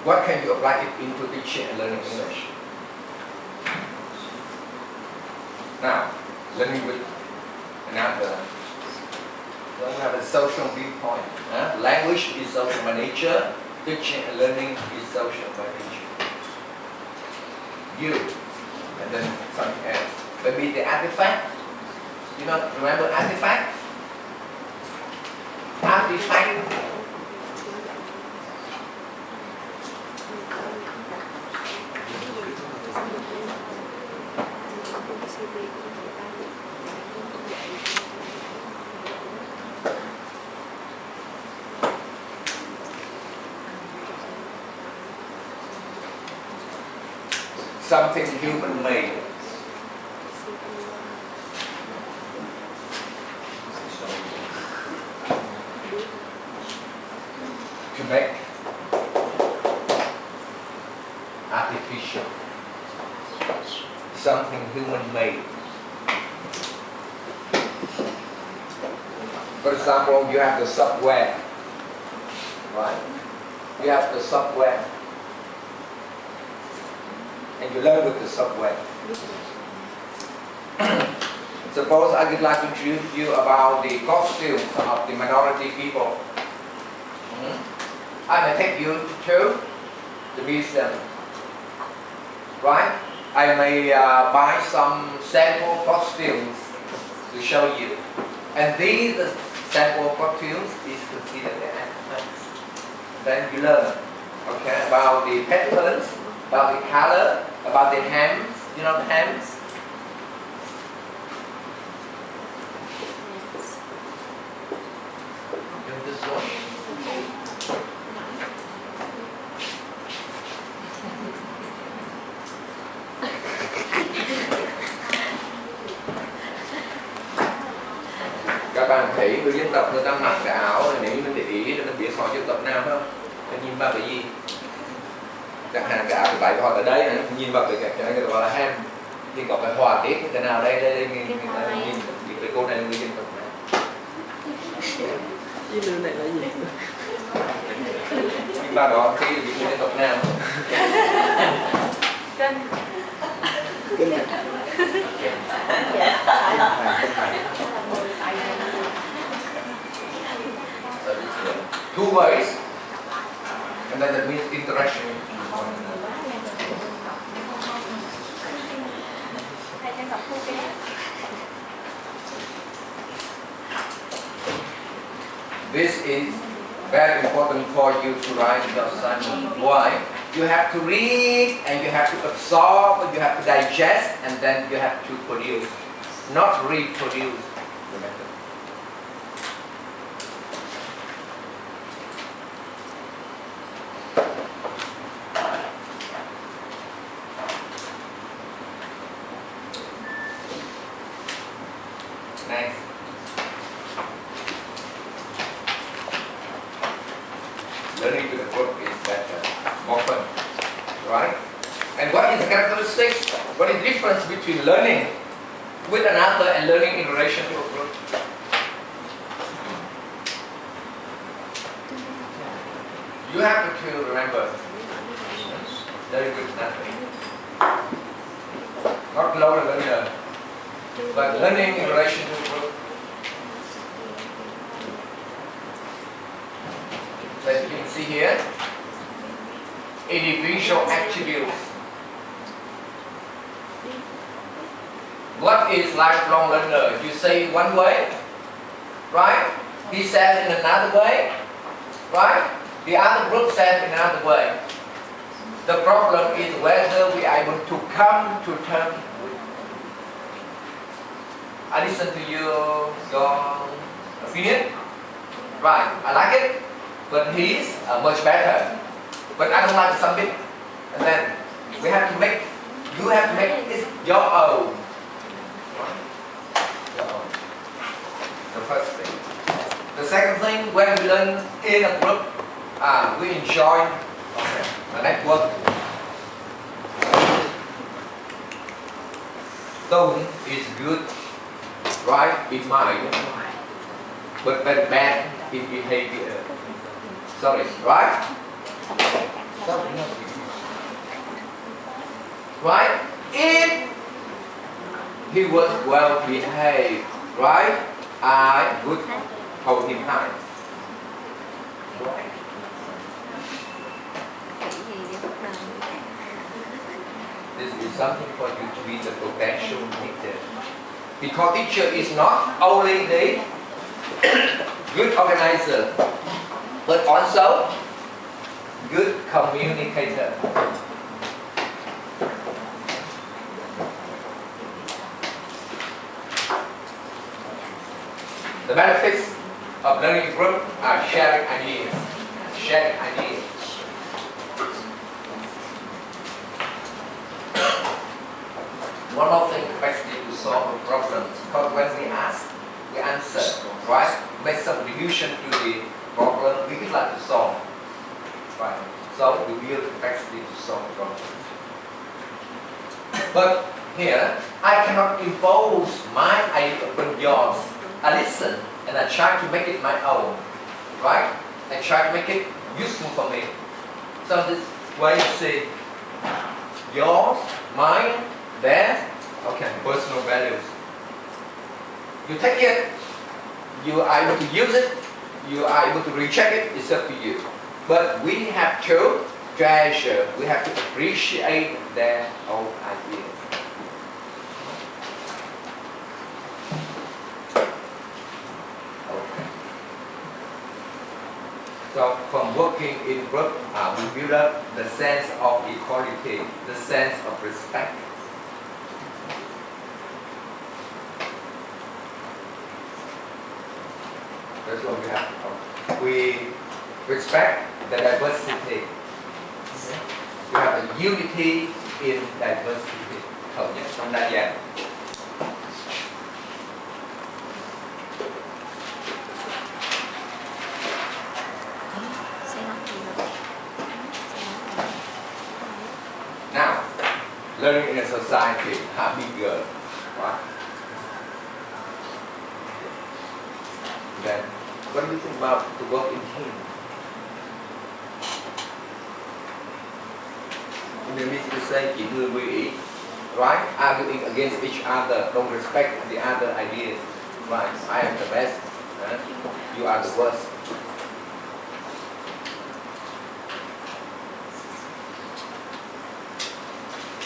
what can you apply it into teaching and learning English? Now, learning with another. Then we have a social viewpoint. Language is social by nature. Teaching and learning is social by nature. You, and then something else. Maybe the artifact. You know, remember artifact? Artifact. Something human made. To make artificial. Something human made. For example, you have the software, right? You have the software, and you learn with the software. Suppose I would like to introduce you about the costumes of the minority people. I may take you to the museum, right? I may buy some sample costumes to show you, and these sample costumes is considered the artifacts. Then you learn, okay, about the patterns, about the color, about the hems. You know the hems? This one. Các bạn thấy người dân tộc người ta mặc cái áo này, nếu như mình để ý thì mình biết họ dân tộc nào không? Mình nhìn vào cái gì? Chẳng hạn cái áo của bạn họ ở đây này, nhìn vào cái người ta gọi là hem, thì có cái họa tiết cái nào đây nhìn cái cô này là người dân tộc nào? Cái lư này là gì? Nhưng mà đó khi là người dân tộc nào? Kinh này. Two ways, and then that means interaction. This is very important for you to write your assignment. Why? You have to read, and you have to absorb, and you have to digest, and then you have to produce, not reproduce. Remember. Next. Learning to the book is better, more fun, right? And what is the characteristics? What is the difference between learning with another and learning in relation to a group? You have to remember, learning with nothing. Not lower learner, but learning in relation to a group. So as you can see here, individual attributes. What is lifelong learner? You say in one way, right? He says in another way, right? The other group says in another way. The problem is whether we are able to come to terms with. I listen to your opinion, right? I like it, but he's much better. But I don't like something, and then we have to make. You have to make it your own. The first thing. The second thing, when we learn in a group, we enjoy the network. Tone is good, right, in mind, but very bad in behavior. Sorry, right? Right? If he was well behaved, right? I would hold him high. Right? This is something for you to be the potential teacher. Because teacher is not only the good organizer, but also good communicator. The benefits of learning group are sharing ideas. Sharing ideas. One of the capacity to solve a problem. Because when we ask, we answer, right? Make some solution to the problem we would like to solve. Right? So we build capacity to solve the problem. But here, I cannot impose my idea upon yours. I listen and I try to make it my own. Right? I try to make it useful for me. So this way you see yours, mine, theirs, okay, personal values. You take it, you are able to use it, you are able to reject it, it's up to you. But we have to treasure, we have to appreciate their own ideas. Okay. So from working in group, we build up the sense of equality, the sense of respect. That's what we have. We respect the diversity. We have a unity in diversity. Thống nhất trong đa dạng. Now, learning in a society, bigger, right? Then, what do you think about to work in team? You mean to say, chỉ người quý ý, right? Arguing against each other, don't respect the other ideas, right? I am the best, you are the worst.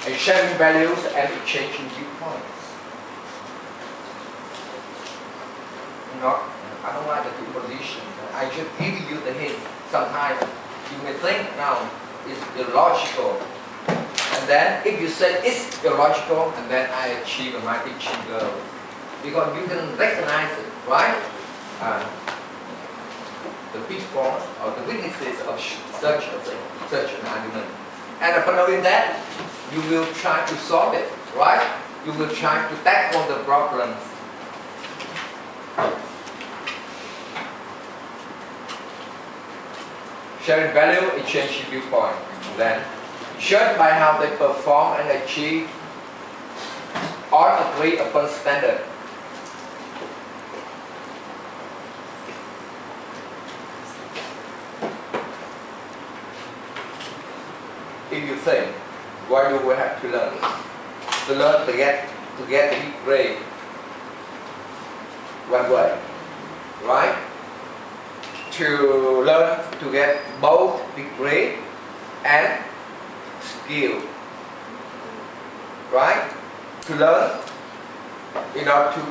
And sharing values and exchanging viewpoints. Not, I don't like the position. I just give you the hint. Sometimes you may think now it's illogical. And then if you say it's illogical, and then I achieve my teaching goal. Because you can recognize it, right? The pitfalls or the weaknesses of such a thing, such an argument. And upon knowing that, you will try to solve it, right? You will try to tackle the problems. Sharing value, exchanging viewpoint. Then, judged by how they perform and achieve, all agree upon standard. If you think, why do we have to learn? To learn to get a big grade. One way, right? To learn to get both big grade and skill, right? To learn in order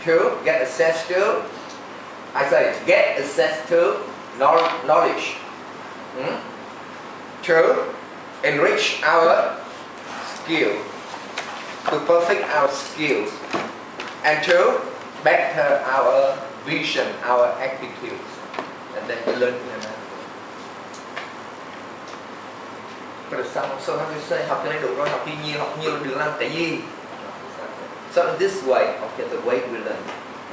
to get access to, I say get access to knowledge. To enrich our skill, to perfect our skills, and to better our vision, our attitudes, and then to learn from them. But some how you say, học cái này đủ rồi, học nhiều đừng làm cái gì. So in this way, okay, the way we learn,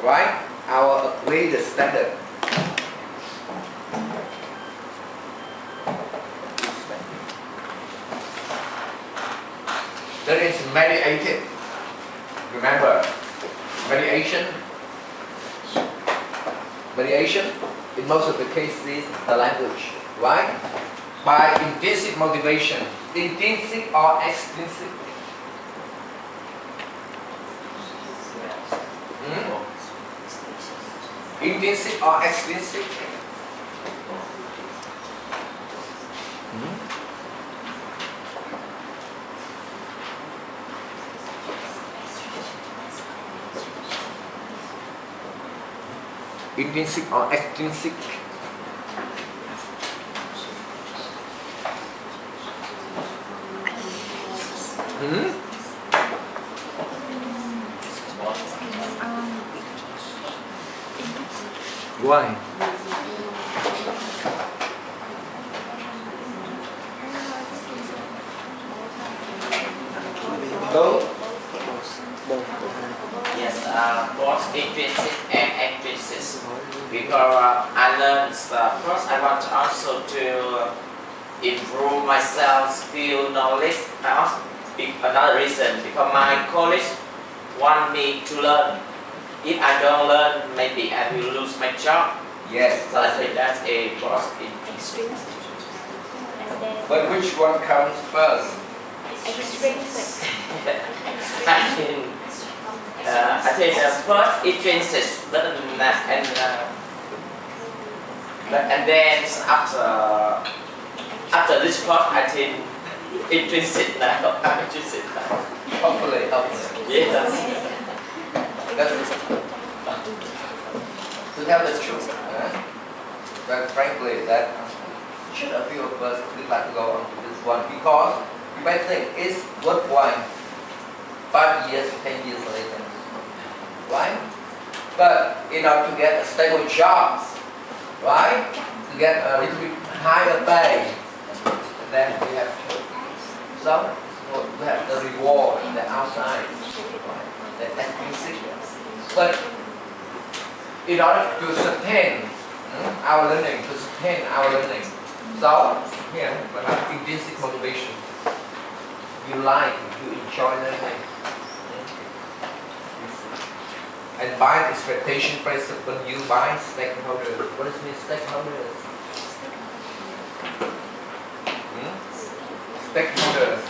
right? Our agree the standard. That is mediated. Remember, mediation, in most of the cases, the language, right? by intrinsic motivation. Intrinsic or extrinsic? Intrinsic or extrinsic? Intrinsic or extrinsic? Why? Go. Yes, both intrinsic and extrinsic. Because I learned first I want also to improve myself, skill, knowledge. I also another reason because my college want me to learn. If I don't learn, maybe I will lose my job. Yes. So I think that's a both intrinsic. But which one comes first? Extrinsic. I think first intrinsic, and then after this course, I think intrinsic now. I'm intrinsic now. Hopefully. Yes. That's to tell the truth. But frankly, that should a few of us would like to go on to this one because you might think it's worthwhile 5 years, 10 years later. Right? But in order to get a stable job, right? To get a little bit higher pay, then we have to. So we have the reward on the outside, right? That's intrinsic. But in order to sustain our learning, so here we have intrinsic motivation. You like, you enjoy learning. And by expectation placed upon you by stakeholders. What does it mean, stakeholders? Stakeholders.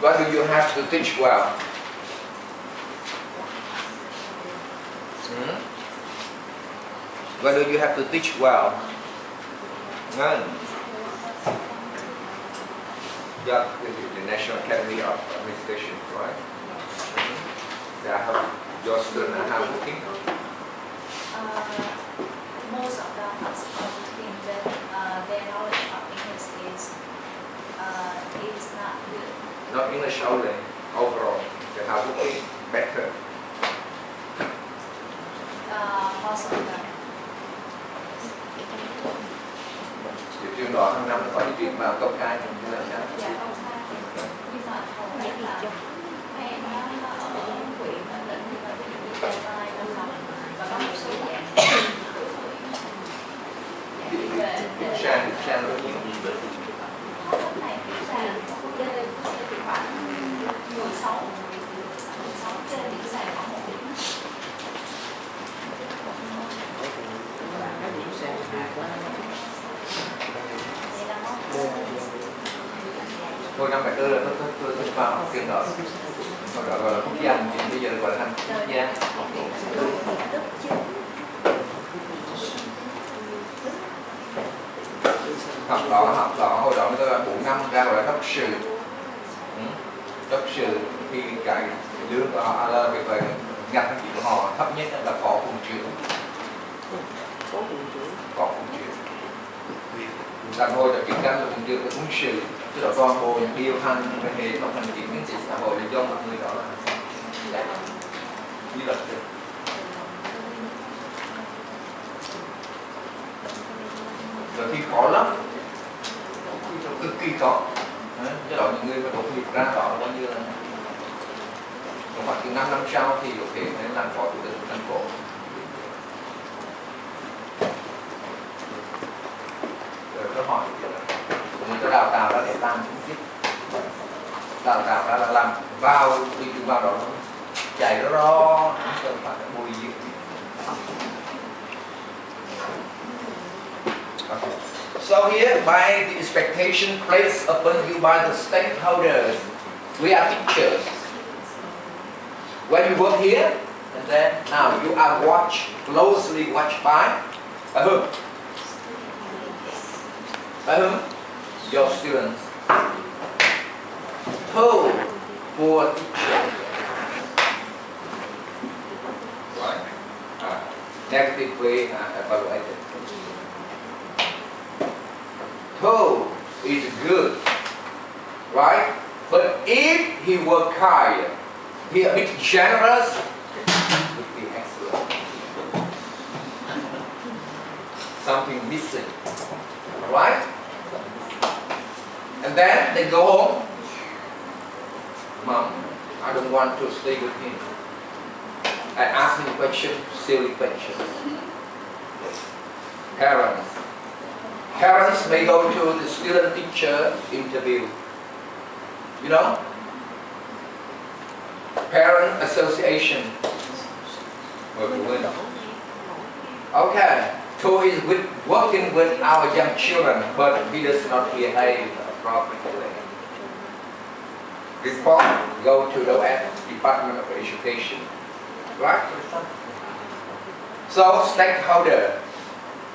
What do you have to teach well? What do you have to teach well? Yeah, the National Academy of Administration, right? They have your students are hardworking. Most of them are working, but their knowledge of English is not good. Not English only, overall. They are working better. Most of them. Địa trường đó hàng năm có những chuyện mà công khai như là sao? Dạ không sai. Nhưng mà hầu hết là mấy em nó ở huyện ở tỉnh thì là ví dụ như Gia Lai, Lâm Đồng và có một số dạng Kiểm tra luôn. lúc này kiểm tra khoảng 16 trên điểm sàn khoảng 1 điểm. Thôi năm phải là tôi vào học trường đó. Họ gọi là quốc gia, thì bây giờ gọi là thành quốc gia. Học đó hồi đó tôi là 4 năm ra gọi là đốc sự. Đốc sự thì cái lương của họ là về ngạch đăng ký của họ thấp nhất là phó phùng trưởng. Phó phùng trưởng. Đàn hồi là kiểm tra là phùng trưởng là phùng sự. Tức là toàn bộ điều hành về hệ thống hành chính kinh tế xã hội là do một người đó là như là thế. Rồi thì khó lắm, cực kỳ khó. Do đó những người mà tốt nghiệp ra đó là bao nhiêu là khoảng từ 5 năm sau thì có thể nên làm phó chủ tịch thành phố. Rồi tôi hỏi mình có đào tạo ra để làm chính sách, đào tạo ra là làm vào tùy từ vào đó chạy đó đó, không phải bùi gì. Okay. So here, by the expectation placed upon you by the stakeholders, we are teachers. When you work here, and then now you are closely watched by whom? By whom? Your students. Told for teacher. Right? Negatively evaluated. Told is good, right? But if he work hard, he a bit generous, would be excellent. Something missing, right? And then they go home. Mom, I don't want to stay with him. I ask him questions, silly questions. Parents may go to the student-teacher interview. You know? Parent association. Okay, so he's working with our young children, but he does not behave appropriately. Report, go to the Department of Education. Right? So, stakeholder,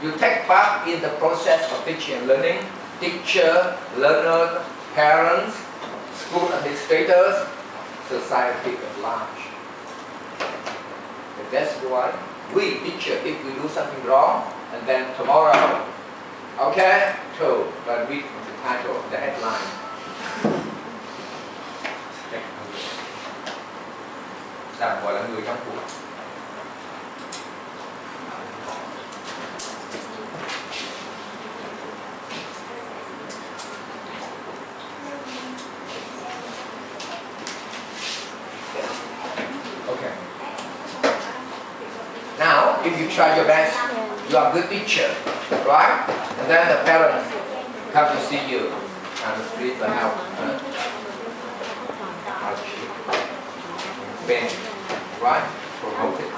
you take part in the process of teaching and learning. Teacher, learner, parents, school administrators, society at large. And that's why we teacher, if we do something wrong, and then tomorrow, okay, so, but read the title, the headline. Tạm gọi là người trong cuộc. Okay. Now, if you try your best, you are a good teacher, right? And then the parents come to see you and please help. Ben, right? Promoted.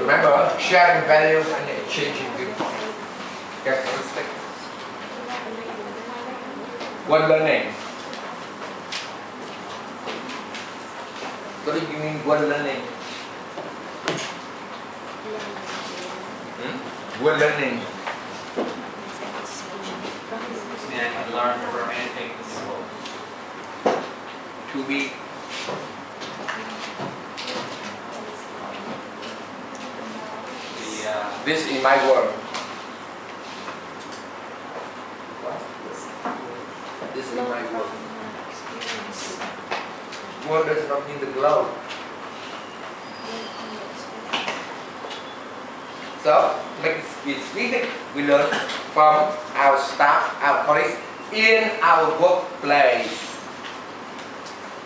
Remember, sharing values and exchanging viewpoints. Characteristics. One learning. What do you mean one learning? One learning. I can learn from anything. To be this is my world. This is my world. World does not mean the globe. So, make it specific, we learn from our staff, our colleagues in our workplace.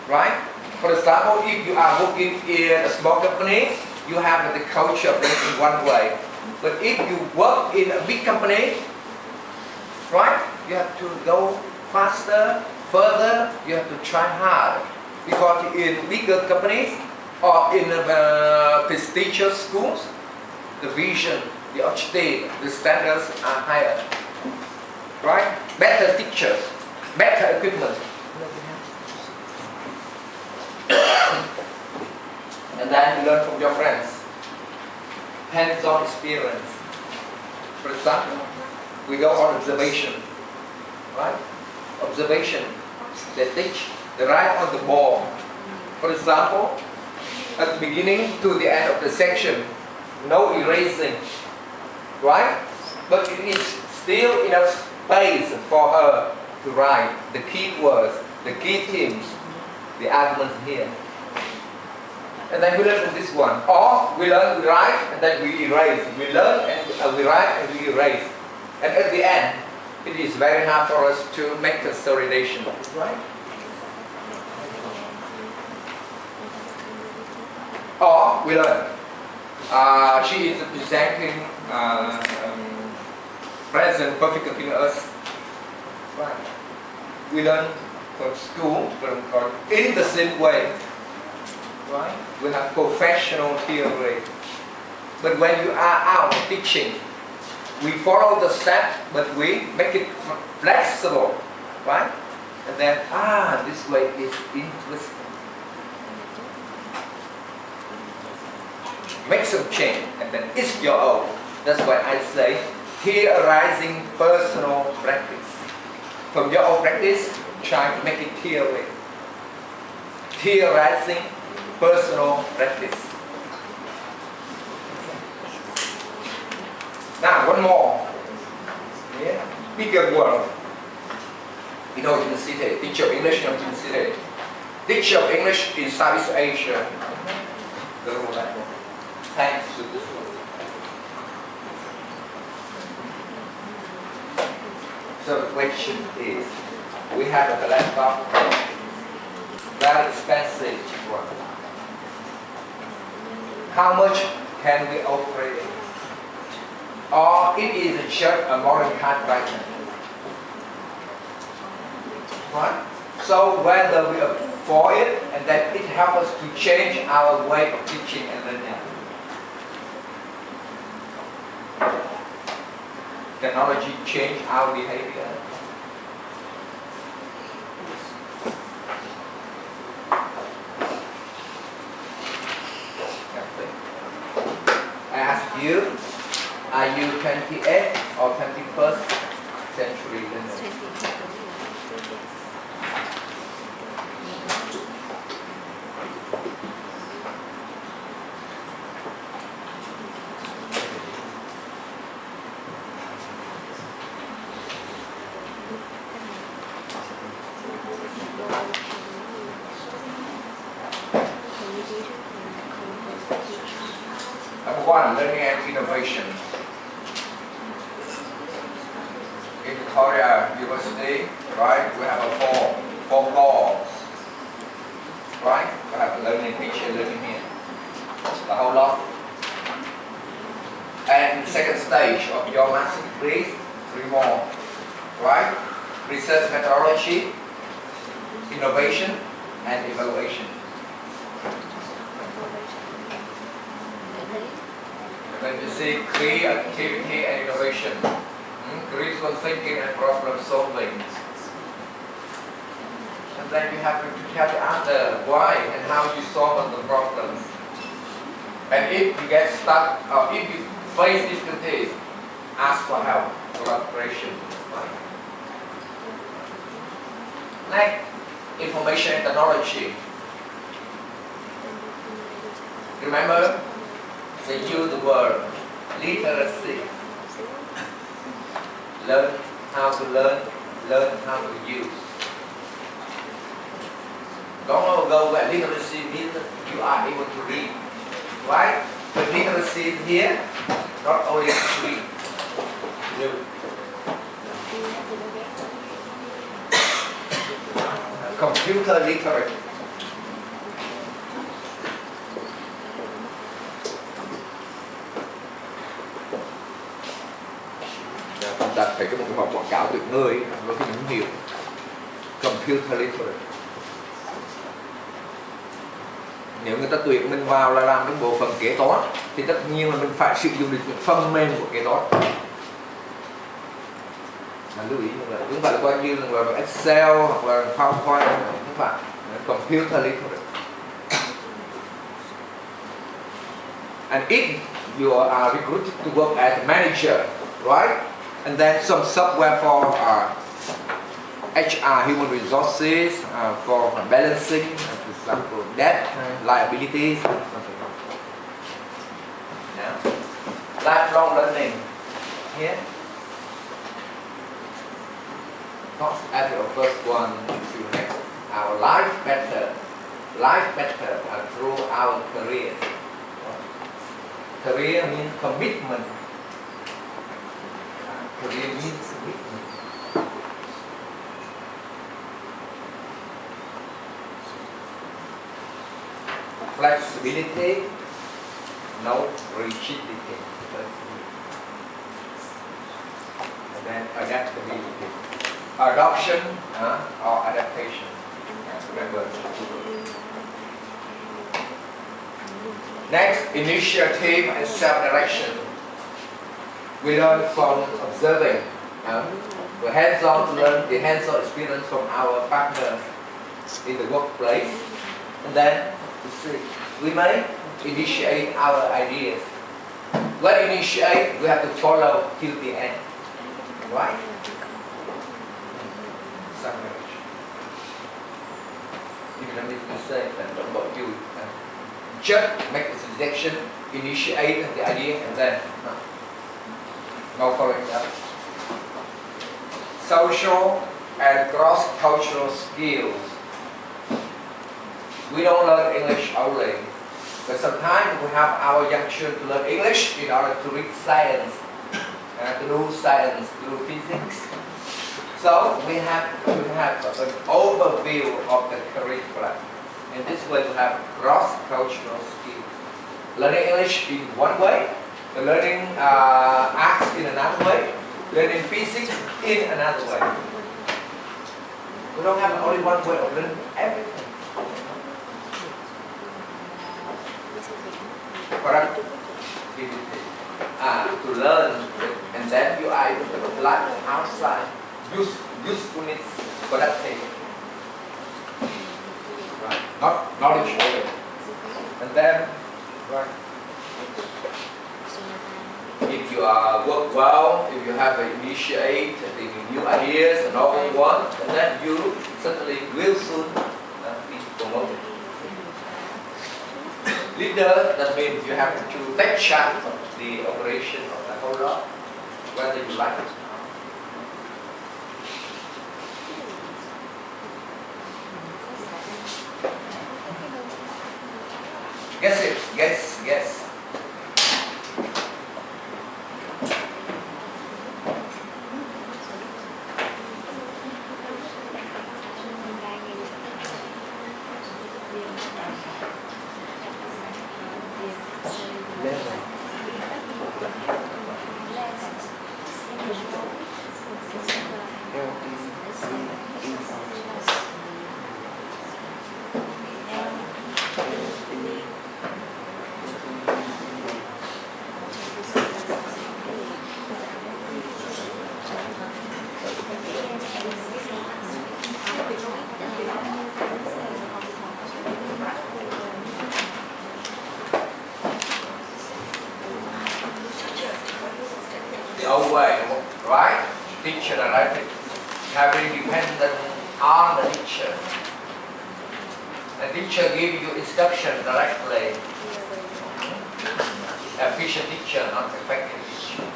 Right? For example, if you are working in a small company, you have the culture in one way. But if you work in a big company, right? You have to go faster, further, you have to try hard. Because in bigger companies or in prestigious schools, the vision, the objective, the standards are higher. Right? Better teachers, better equipment. And then you learn from your friends. Hands-on experience. For example, we go on observation. Right? Observation. They teach. They write on the board. For example, at the beginning to the end of the section, no erasing. Right? But it is still enough space for her to write the key words, the key themes, the arguments here. And then we learn from this one. Or we learn, we write, and then we erase. We learn, and we write, and we erase. And at the end, it is very hard for us to make consolidation. Right? Or we learn. She is presenting present perfect continuous. Right. We learn from school, from college, in the same way. Right? We have professional theory. But when you are out teaching, we follow the step, but we make it flexible. Right? And then, this way is interesting. Make some change, and then it's your own. That's why I say, here arising personal practice. From your own practice, try to make it theory. Here arising personal practice. Now, one more. Yeah. Bigger world. You know, in the city, teacher of English in the city. Teacher of English in Southeast Asia. Thanks to this one. So the question is, we have a laptop, very expensive one. How much can we operate it? Or it is just a modern typewriter? Right? So whether we afford it, and then it helps us to change our way of teaching and learning. Technology change our behavior. I ask you, are you 28th or 21st century learner? Number one, learning and innovation. In Victoria University, right, we have four goals. Right? We have learning, teaching, learning here. The whole lot. And the second stage of your master degree, 3 more. Right? Research methodology, innovation, and evaluation. When you see creativity and innovation, critical thinking and problem solving. And then you have to answer why and how you solve the problems. And if you get stuck, or if you face difficulties, ask for help, collaboration. Like information and technology. Remember, they use the word literacy. Learn how to learn how to use. Long ago, when literacy means you are able to read, right? But literacy is here, not only to read. Computer literate. Chúng ta thấy cái một cái quảng cáo tuyệt vời với cái những hiệu computer literate. Nếu người ta tuyển mình vào là làm cái bộ phận kế toán thì tất nhiên là mình phải sử dụng được những phần mềm của kế toán. Mà lưu ý là chúng ta coi như là Excel hoặc là PowerPoint, không phải computer literate. And if you are recruited to work as a manager, right? And then some software for HR, human resources, for balancing, for example, debt, liabilities, something like that. Lifelong learning. Here. Thoughts as your first one to make our life better through our career. Career means commitment. Career means commitment. Flexibility, no rigidity. And then adaptability. adoption or adaptation. Remember. Next, initiative and self-direction. We learn from observing. We hands-on to learn the hands-on experience from our partners in the workplace. And then, you see, we may initiate our ideas. When initiate, we have to follow till the end. Right? You don't need to say that about you. Just make the suggestion, initiate the idea, and then go for it. Social and cross-cultural skills. We don't learn English only, but sometimes we have our young children to learn English in order to read science, to do physics. So we have an overview of the curriculum. In this way, we have cross-cultural skills. Learning English in one way, learning arts in another way, learning physics in another way. We don't have only one way of learning everything. Productivity, to learn, and then you are able to apply outside. Usefulness, productive. Right. Not knowledge only. And then, right. If you work well, if you have initiate the new ideas and all you want, then you certainly will soon be promoted. Leader, that means you have to take charge of the operation of the whole lot, whether you like it. Guess it, guess. The old way, right? Teacher directed, having dependent on the teacher. The teacher gives you instruction directly. Efficient teacher, not effective teacher.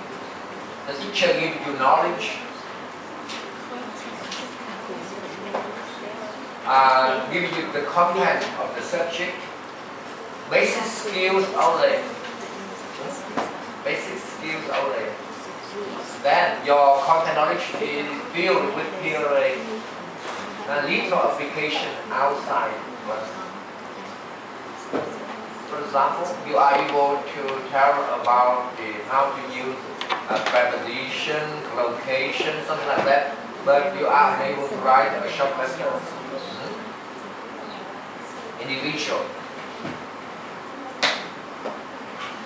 The teacher gives you knowledge, gives you the content of the subject, basic skills only. Basic skills only. Then your content knowledge is filled with theory and little application outside. For example, you are able to tell about how to use preposition, location, something like that, but you are unable to write a short letter. Individual.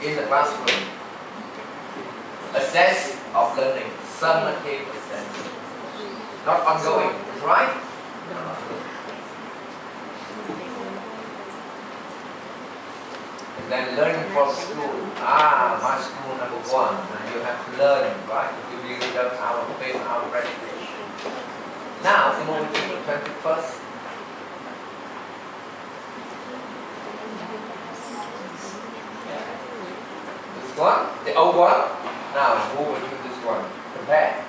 In the classroom. Assess of learning, summative assessment. Not ongoing, right? And then learning from school. My school number one. And you have to learn, right? To build up our faith, our reputation. Now, we move to the 21st. This one, the old one. Now, move to this one. Compare.